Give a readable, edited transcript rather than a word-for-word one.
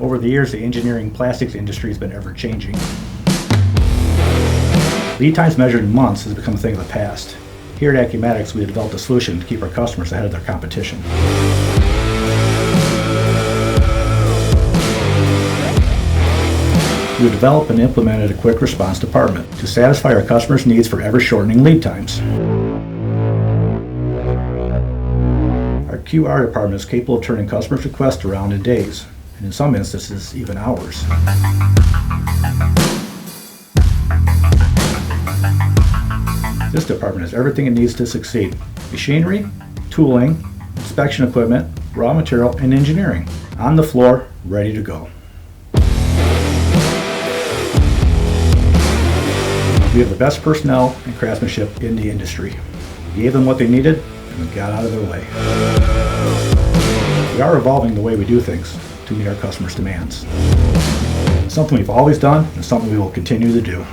Over the years, the engineering plastics industry has been ever-changing. Lead times measured in months has become a thing of the past. Here at Accumatics, we have developed a solution to keep our customers ahead of their competition. We have developed and implemented a quick response department to satisfy our customers' needs for ever-shortening lead times. Our QR department is capable of turning customers' requests around in days, and in some instances, even hours. This department has everything it needs to succeed: machinery, tooling, inspection equipment, raw material, and engineering. On the floor, ready to go. We have the best personnel and craftsmanship in the industry. We gave them what they needed, and we got out of their way. We are evolving the way we do things to meet our customers' demands. It's something we've always done, and something we will continue to do.